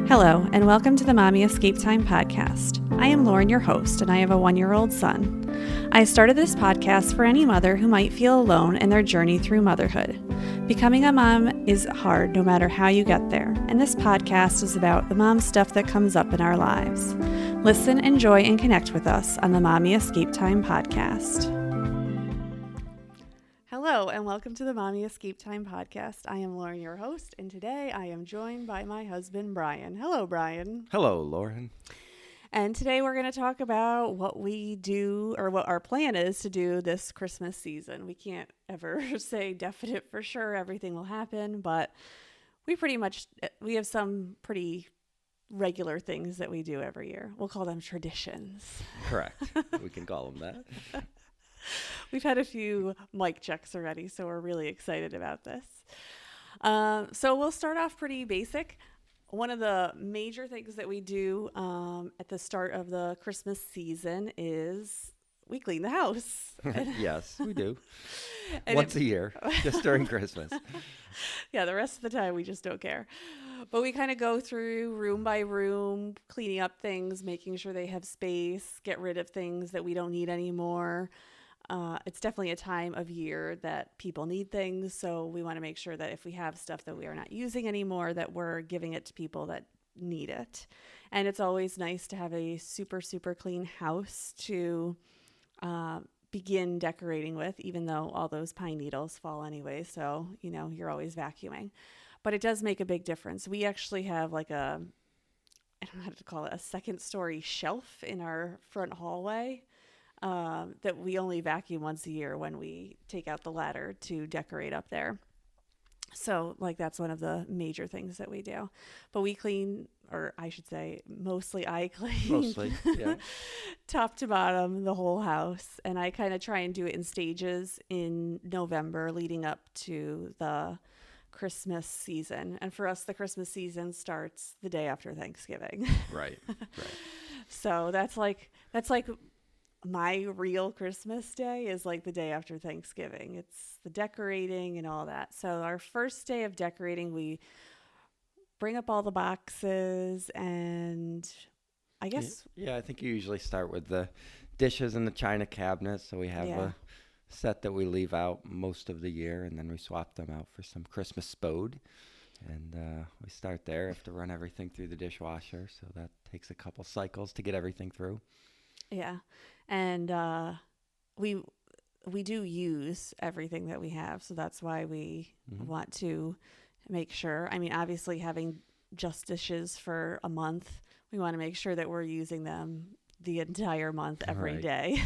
Hello, and welcome to the Mommy Escape Time podcast. I am Lauren, your host, and I have a 1-year-old son. I started this podcast for any mother who might feel alone in their journey through motherhood. Becoming a mom is hard no matter how you get there, and this podcast is about the mom stuff that comes up in our lives. Listen, enjoy, and connect with us on the Mommy Escape Time podcast. Hello, and welcome to the Mommy Escape Time podcast. I am Lauren, your host, and today I am joined by my husband, Brian. Hello, Brian. Hello, Lauren. And today we're going to talk about what we do, or what our plan is to do this Christmas season. We can't ever say definite for sure everything will happen, but we have some pretty regular things that we do every year. We'll call them traditions. Correct. We can call them that. We've had a few mic checks already, so we're really excited about this. So we'll start off pretty basic. One of the major things that we do at the start of the Christmas season is we clean the house. Yes, we do. Once a year, just during Christmas. Yeah, the rest of the time we just don't care. But we kind of go through room by room, cleaning up things, making sure they have space, get rid of things that we don't need anymore. It's definitely a time of year that people need things. So we want to make sure that if we have stuff that we are not using anymore, that we're giving it to people that need it. And it's always nice to have a super, super clean house to begin decorating with, even though all those pine needles fall anyway. So, you're always vacuuming. But it does make a big difference. We actually have I don't know how to call it, a second story shelf in our front hallway. That we only vacuum once a year when we take out the ladder to decorate up there. So that's one of the major things that we do. But we clean, or I should say, mostly I clean. Mostly, yeah. Top to bottom, the whole house. And I kind of try and do it in stages in November leading up to the Christmas season. And for us, the Christmas season starts the day after Thanksgiving. Right. So that's like my real Christmas day is like the day after Thanksgiving. It's the decorating and all that. So our first day of decorating, we bring up all the boxes, and I guess... Yeah, I think you usually start with the dishes and the china cabinet. So we have a set that we leave out most of the year, and then we swap them out for some Christmas spode. And we start there. Have to run everything through the dishwasher. So that takes a couple cycles to get everything through. Yeah. And we do use everything that we have. So that's why we want to make sure. I mean, obviously having just dishes for a month, we want to make sure that we're using them the entire month every day.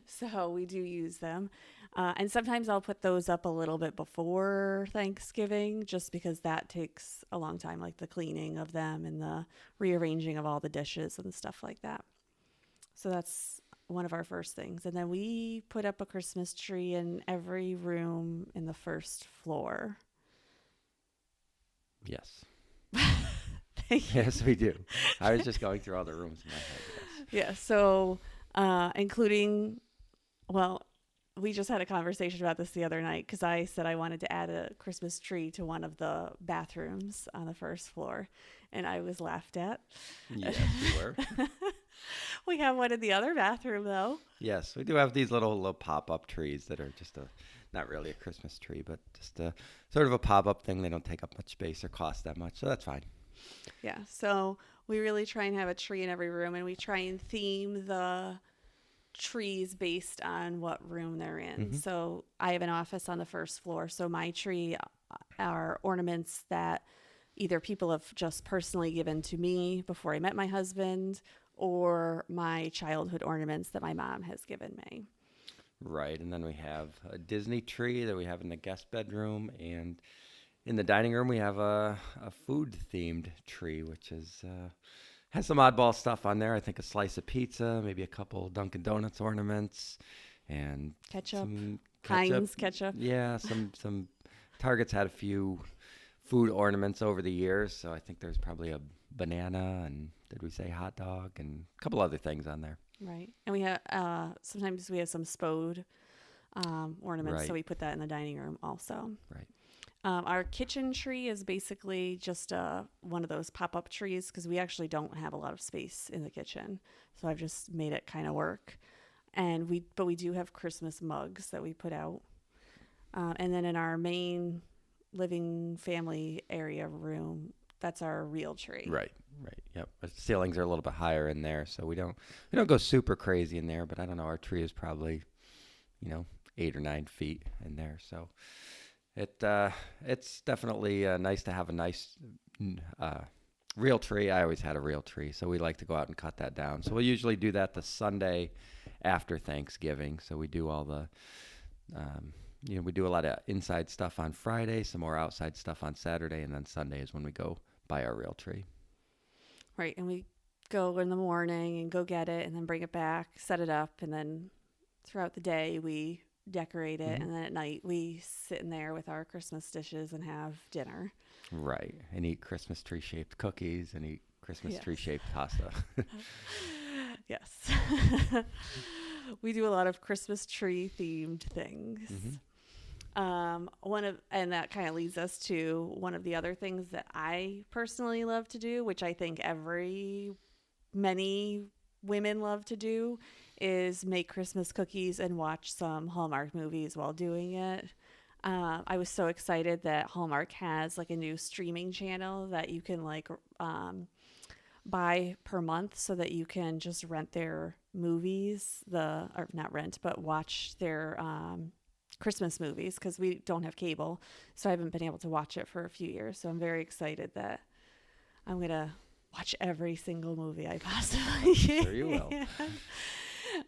So we do use them. And sometimes I'll put those up a little bit before Thanksgiving just because that takes a long time, like the cleaning of them and the rearranging of all the dishes and stuff like that. So that's one of our first things. And then we put up a Christmas tree in every room in the first floor. Yes. Thank you. Yes, we do. I was just going through all the rooms in my head. Yes. Yeah. So including, we just had a conversation about this the other night because I said I wanted to add a Christmas tree to one of the bathrooms on the first floor. And I was laughed at. Yes, we were. We have one in the other bathroom, though. Yes, we do have these little pop-up trees that are just not really a Christmas tree, but just a sort of a pop-up thing. They don't take up much space or cost that much, so that's fine. Yeah, so we really try and have a tree in every room, and we try and theme the trees based on what room they're in. Mm-hmm. So I have an office on the first floor, so my tree are ornaments that either people have just personally given to me before I met my husband, or my childhood ornaments that my mom has given me. Right, and then we have a Disney tree that we have in the guest bedroom, and in the dining room we have a food-themed tree, which has some oddball stuff on there. I think a slice of pizza, maybe a couple Dunkin' Donuts ornaments, and ketchup. Some Heinz ketchup. Yeah, some Target's had a few food ornaments over the years, so I think there's probably a banana and did we say hot dog and a couple other things on there. Right. And we have sometimes we have some spode ornaments, so we put that in the dining room also. Right. Our kitchen tree is basically just one of those pop up trees because we actually don't have a lot of space in the kitchen. So I've just made it kind of work. But we do have Christmas mugs that we put out. And then in our main living family area room, that's our real tree. Right, right. Yep. The ceilings are a little bit higher in there, so we don't go super crazy in there. But I don't know. Our tree is probably 8 or 9 feet in there, so it's definitely nice to have a nice uh, real tree. I always had a real tree, so we like to go out and cut that down. So we'll usually do that the Sunday after Thanksgiving. So we do all the um, we do a lot of inside stuff on Friday, some more outside stuff on Saturday, and then Sunday is when we go buy our real tree. Right. And we go in the morning and go get it and then bring it back, set it up, and then throughout the day we decorate it. Mhm. And then at night we sit in there with our Christmas dishes and have dinner. Right, and eat Christmas tree shaped cookies and eat Christmas Yes. tree shaped pasta. Yes. We do a lot of Christmas tree themed things. Mhm. And that kind of leads us to one of the other things that I personally love to do, which I think many women love to do, is make Christmas cookies and watch some Hallmark movies while doing it. I was so excited that Hallmark has like a new streaming channel that you can buy per month so that you can just rent their movies, or not rent, but watch their Christmas movies because we don't have cable. So I haven't been able to watch it for a few years. So I'm very excited that I'm going to watch every single movie I possibly can. Sure you will.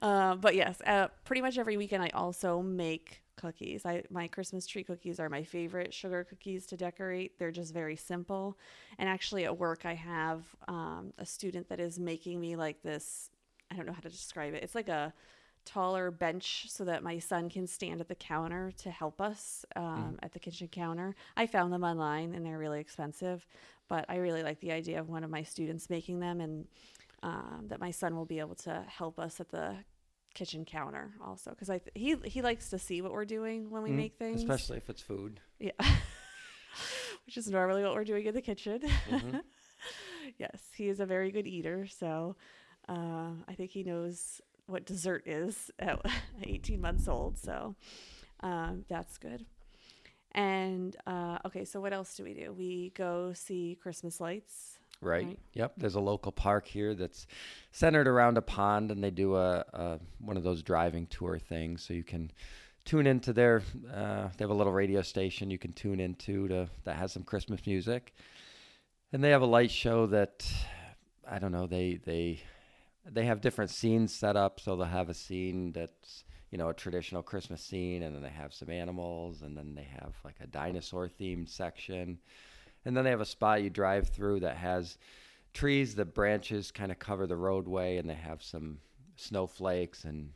But yes, pretty much every weekend I also make cookies. My Christmas tree cookies are my favorite sugar cookies to decorate. They're just very simple. And actually at work I have a student that is making me like this, I don't know how to describe it. It's like a taller bench so that my son can stand at the counter to help us at the kitchen counter. I found them online and they're really expensive, but I really like the idea of one of my students making them, and that my son will be able to help us at the kitchen counter also because he likes to see what we're doing when we make things, especially if it's food. Yeah. Which is normally what we're doing in the kitchen. Mm-hmm. Yes, he is a very good eater, so I think he knows what dessert is at 18 months old, so that's good. And okay, so what else do? We go see Christmas lights. Right. Yep. There's a local park here that's centered around a pond, and they do a one of those driving tour things. So you can tune into their. They have a little radio station you can tune into that has some Christmas music, and they have a light show that I don't know. They have different scenes set up. So they'll have a scene that's a traditional Christmas scene, and then they have some animals, and then they have like a dinosaur themed section. And then they have a spot you drive through that has trees. The branches kind of cover the roadway, and they have some snowflakes and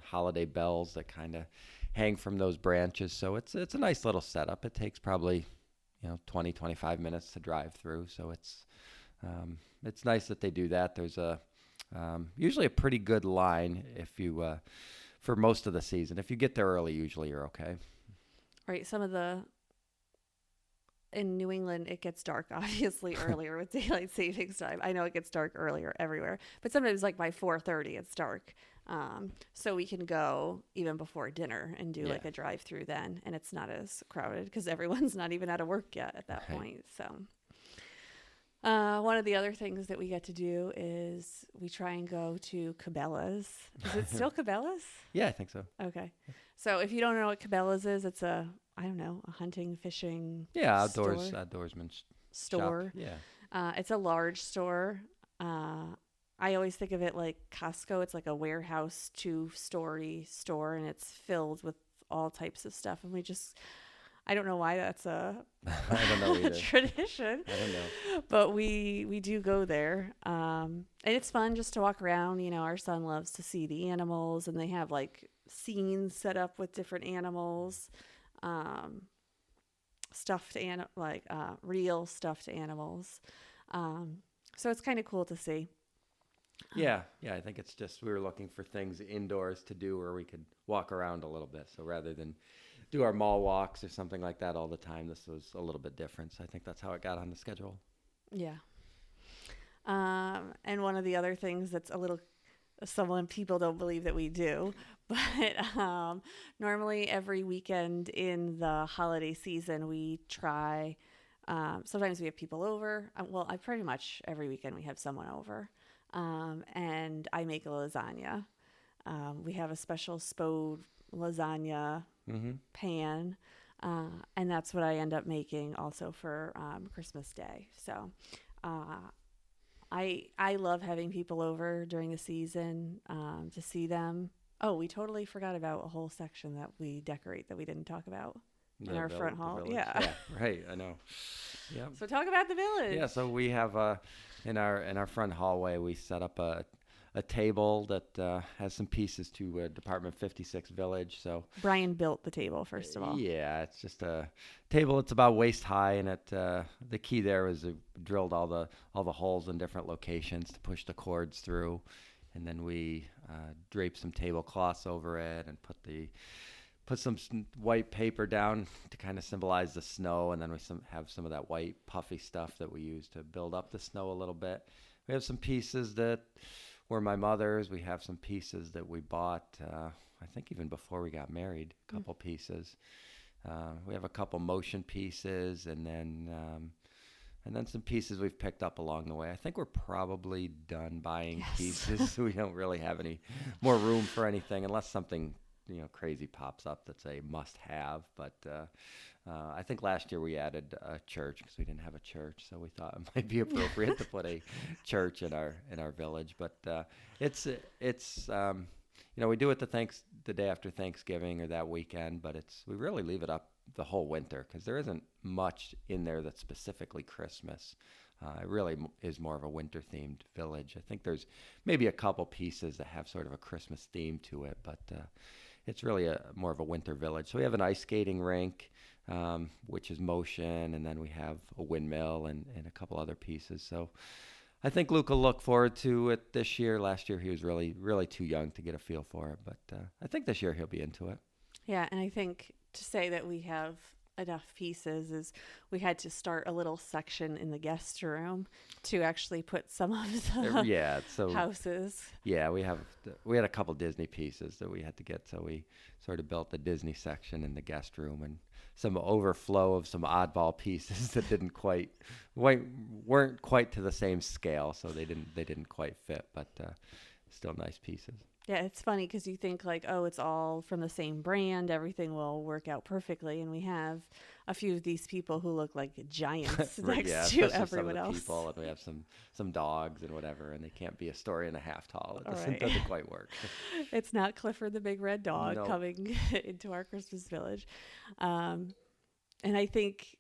holiday bells that kind of hang from those branches. So it's a nice little setup. It takes probably 20-25 minutes to drive through. So it's nice that they do that. There's usually a pretty good line if you for most of the season. If you get there early, usually you're okay. Right. In New England, it gets dark obviously earlier with daylight savings time. I know it gets dark earlier everywhere, but sometimes like by 4:30 it's dark. So we can go even before dinner and do like a drive through then, and it's not as crowded because everyone's not even out of work yet at that point. So one of the other things that we get to do is we try and go to Cabela's. Is it still Cabela's? Yeah, I think so. Okay. So if you don't know what Cabela's is, it's a hunting, fishing outdoorsman store. Shop. Yeah. It's a large store. I always think of it like Costco. It's like a warehouse 2-story store, and it's filled with all types of stuff. And I don't know why that's a I don't know either. tradition. I don't know. But we do go there. And it's fun just to walk around. Our son loves to see the animals, and they have like scenes set up with different animals. Real stuffed animals. So it's kind of cool to see. Yeah. I think it's just we were looking for things indoors to do where we could walk around a little bit. So rather than do our mall walks or something like that all the time, this was a little bit different. So I think that's how it got on the schedule. Yeah. And one of the other things that's a little, some people don't believe that we do, but normally every weekend in the holiday season, we try. Sometimes we have people over. Well, I pretty much every weekend we have someone over, and I make a lasagna. We have a special Spode lasagna Mm-hmm. pan, and that's what I end up making also for Christmas Day. So uh, I love having people over during the season to see them. Oh, we totally forgot about a whole section that we decorate that we didn't talk about in our front The hall. village. Yeah. Yeah, right. I know. Yeah. So talk about the village. Yeah, so we have in our front hallway we set up a table that has some pieces to Department 56 Village. So Brian built the table first of all. yeah, it's just a table. It's about waist high, and the key there is drilled all the holes in different locations to push the cords through, and then we drape some tablecloths over it and put some white paper down to kind of symbolize the snow, and then we have some of that white puffy stuff that we use to build up the snow a little bit. We have some pieces that were my mother's. We have some pieces that we bought, I think even before we got married, a couple pieces. We have a couple motion pieces, and then some pieces we've picked up along the way. I think we're probably done buying pieces. We don't really have any more room for anything unless something crazy pops up that's a must-have. But I think last year we added a church because we didn't have a church, so we thought it might be appropriate to put a church in our village. But it's we do it the day after Thanksgiving or that weekend, but we really leave it up the whole winter because there isn't much in there that's specifically Christmas. It really is more of a winter-themed village. I think there's maybe a couple pieces that have sort of a Christmas theme to it, but it's really more of a winter village. So we have an ice skating rink, which is motion, and then we have a windmill and a couple other pieces. So I think Luke will look forward to it this year. Last year he was really, really too young to get a feel for it, but I think this year he'll be into it. Yeah, and I think to say that we have enough pieces is we had to start a little section in the guest room to actually put some of the houses. Yeah, we had a couple Disney pieces that we had to get, so we sort of built the Disney section in the guest room and some overflow of some oddball pieces that weren't quite to the same scale, so they didn't quite fit, but still nice pieces. Yeah, it's funny because you think like, oh, it's all from the same brand. Everything will work out perfectly. And we have a few of these people who look like giants next to everyone else. People, and we have some dogs and whatever, and they can't be a story and a half tall. It doesn't quite work. It's not Clifford the Big Red Dog coming into our Christmas village. And I think,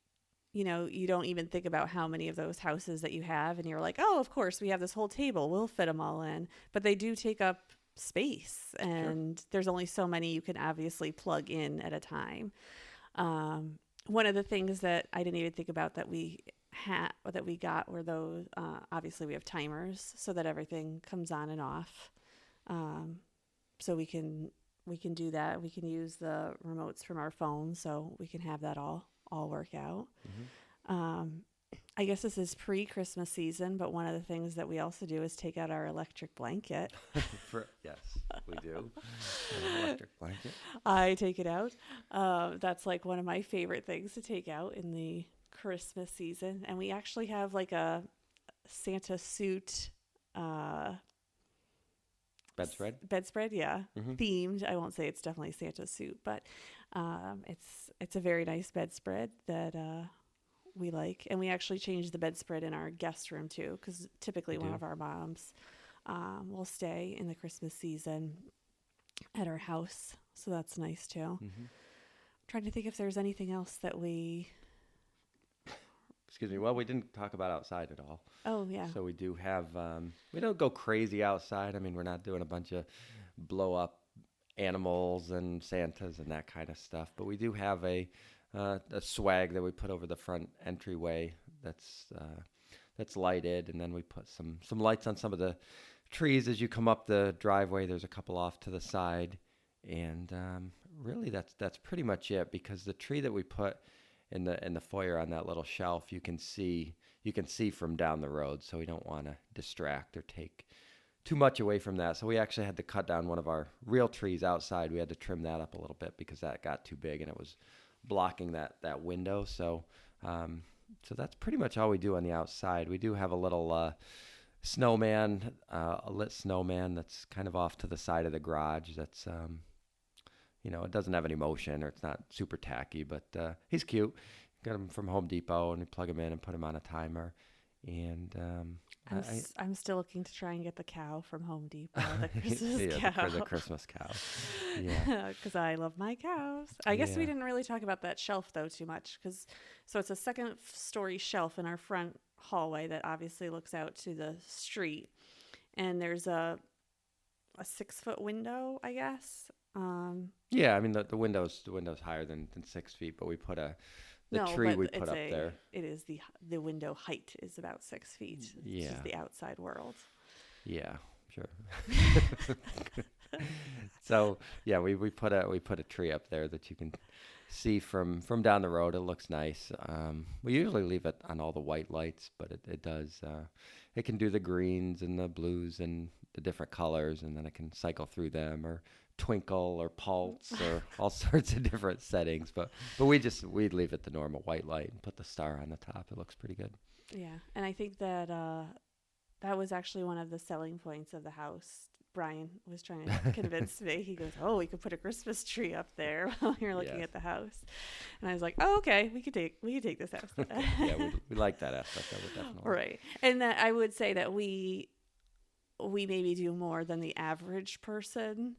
you don't even think about how many of those houses that you have. And you're like, oh, of course, we have this whole table. We'll fit them all in. But they do take up space, and there's only so many you can obviously plug in at a time. One of the things that I didn't even think about that we got were those, obviously we have timers so that everything comes on and off. So we can do that. We can use the remotes from our phone, so we can have that all work out. I guess this is pre-Christmas season, but one of the things that we also do is take out our electric blanket. Yes, we do. Electric blanket. I take it out. That's like one of my favorite things to take out in the Christmas season. And we actually have like a Santa suit bedspread, yeah. Themed. I won't say it's definitely Santa's suit, but it's a very nice bedspread that we like. And we actually changed the bedspread in our guest room too, because typically one of our moms will stay in the Christmas season at our house, so that's nice too. I'm trying to think if there's anything else that we Excuse me. Well, we didn't talk about outside at all. Oh, yeah. So we do have, we don't go crazy outside. I mean, we're not doing a bunch of blow up animals and Santas and that kind of stuff. But we do have a swag that we put over the front entryway that's lighted. And then we put some lights on some of the trees as you come up the driveway. There's a couple off to the side, and really that's pretty much it. Because the tree that we put in the foyer on that little shelf, you can see from down the road. So we don't want to distract or take too much away from that. So we actually had to cut down one of our real trees outside. We had to trim that up a little bit because that got too big and it was blocking that window. So that's pretty much all we do on the outside. We do have a little snowman, a lit snowman that's kind of off to the side of the garage. That's it doesn't have any motion or it's not super tacky, but he's cute. Got him from Home Depot, and we plug him in and put him on a timer. And I'm still looking to try and get the cow from Home Depot, the Christmas cow. The Christmas cow. Yeah, because I love my cows. I guess we Yeah. didn't really talk about that shelf though too much, so it's a second story shelf in our front hallway that obviously looks out to the street, and there's a 6-foot window, I guess. Yeah. I mean the window's higher than 6 feet, but we put the No, tree but we put up there. It is the window height is about 6 feet. It's Yeah. just the outside world. Yeah, sure. So yeah, we put a tree up there that you can see from down the road. It looks nice. We usually leave it on all the white lights, but it does. It can do the greens and the blues and the different colors, and then it can cycle through them or twinkle or pulse or all sorts of different settings. But we leave it the normal white light and put the star on the top. It looks pretty good. Yeah, and I think that that was actually one of the selling points of the house. Brian was trying to convince me. He goes, "Oh, we could put a Christmas tree up there while you're looking Yeah. at the house," and I was like, "Oh, okay, we could take this house." Yeah, we like that aspect of it definitely. Right, and that I would say that we maybe do more than the average person,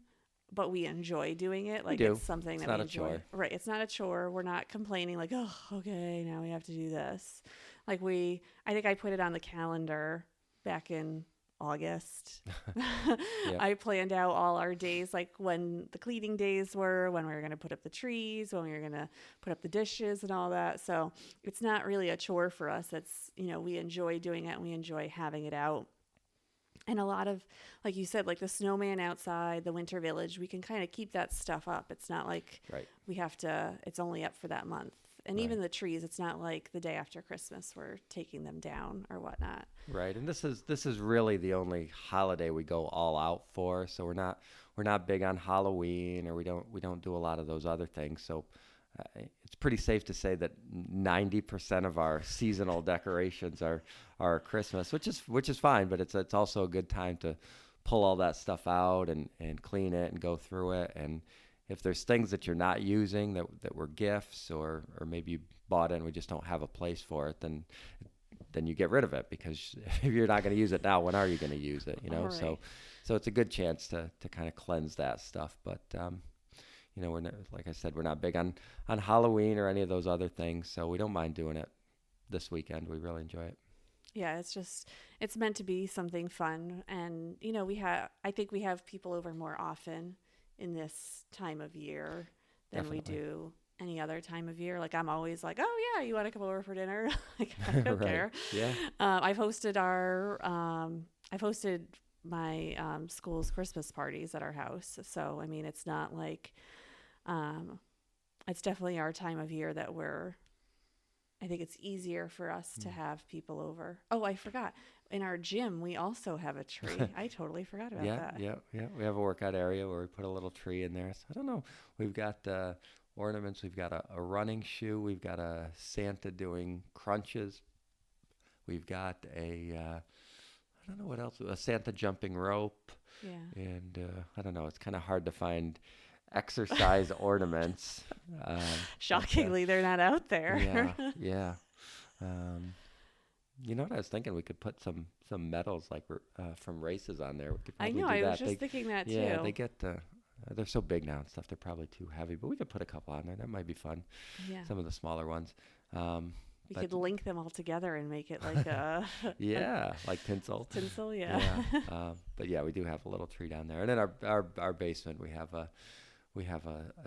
but we enjoy doing it. Like do. it's something It's that we not a enjoy. chore. Right, it's not a chore. We're not complaining like, "Oh, okay, now we have to do this." Like I think I put it on the calendar back in August. Yep. I planned out all our days, like when the cleaning days were, when we were going to put up the trees, when we were going to put up the dishes and all that. So it's not really a chore for us. It's, we enjoy doing it and we enjoy having it out. And a lot of, like you said, like the snowman outside, the winter village, we can kind of keep that stuff up. It's not like Right. we have to, it's only up for that month. And even the trees, it's not like the day after Christmas we're taking them down or whatnot. Right, and this is really the only holiday we go all out for. So we're not big on Halloween, or we don't do a lot of those other things. So it's pretty safe to say that 90% of our seasonal decorations are Christmas, which is fine. But it's also a good time to pull all that stuff out and clean it and go through it. And if there's things that you're not using that were gifts, or maybe you bought it and we just don't have a place for it, then you get rid of it, because if you're not going to use it now, when are you going to use it? Right. So it's a good chance to kind of cleanse that stuff. But we're not, like I said, we're not big on Halloween or any of those other things, so we don't mind doing it this weekend. We really enjoy it. Yeah, it's meant to be something fun. And, I think we have people over more often in this time of year than we Definitely. do any other time of year. Like I'm always like, "Oh yeah, you want to come over for dinner?" Like I don't Right. care. Yeah. I've hosted my school's Christmas parties at our house. So, I mean, it's not like, it's definitely our time of year that I think it's easier for us to have people over. Oh, I forgot. In our gym, we also have a tree. I totally forgot about that. Yeah. We have a workout area where we put a little tree in there. So I don't know. We've got ornaments. We've got a running shoe. We've got a Santa doing crunches. We've got I don't know what else. A Santa jumping rope. Yeah. And I don't know. It's kind of hard to find exercise ornaments. Shockingly, they're not out there. Yeah. You know what I was thinking? We could put some medals like from races on there. We could I probably know. do I that. was just thinking that too. Yeah, they get they're so big now and stuff. They're probably too heavy, but we could put a couple on there. That might be fun. Yeah. Some of the smaller ones. We but- could link them all together and make it like a Yeah, like tinsel. tinsel. Yeah. But yeah, we do have a little tree down there, and then our basement we have a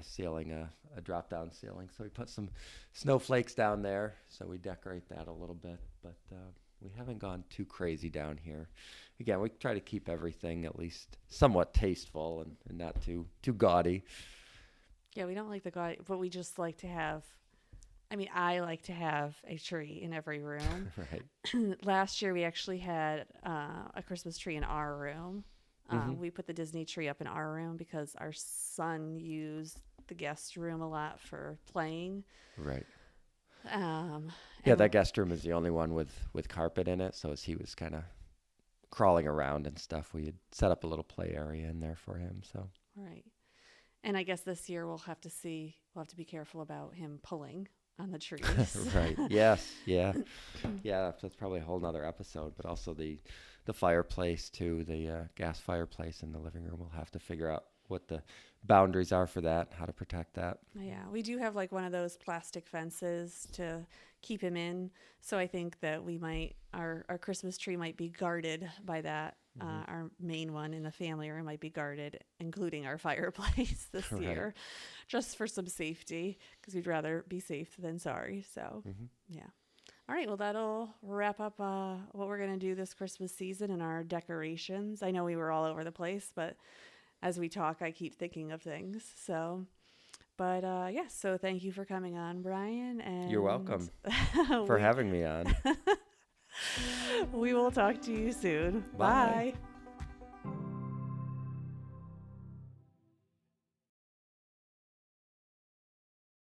ceiling, a drop down ceiling. So we put some snowflakes down there. So we decorate that a little bit. But We haven't gone too crazy down here. Again, we try to keep everything at least somewhat tasteful and not too gaudy. Yeah, we don't like the guy, but we just like to have. I mean, I like to have a tree in every room. Right. Last year, we actually had a Christmas tree in our room. Hmm. We put the Disney tree up in our room because our son used the guest room a lot for playing. Right. Um, Yeah, and that guest room is the only one with carpet in it. So as he was kind of crawling around and stuff, we had set up a little play area in there for him. So right. And I guess this year we'll have to see. We'll have to be careful about him pulling on the trees. right. Yes. Yeah. Yeah. That's probably a whole nother episode. But also the fireplace too, the gas fireplace in the living room. We'll have to figure out what the boundaries are for that, how to protect that. Yeah, we do have like one of those plastic fences to keep him in. So I think that we might our Christmas tree might be guarded by that. Hmm. Our main one in the family room might be guarded, including our fireplace this Right. year, just for some safety, because we'd rather be safe than sorry. So Hmm. yeah. All right, well, that'll wrap up what we're going to do this Christmas season and our decorations. I know we were all over the place, but as we talk, I keep thinking of things. So, but yes, so thank you for coming on, Brian. And You're welcome for we, having me on. we will talk to you soon. Bye. Bye.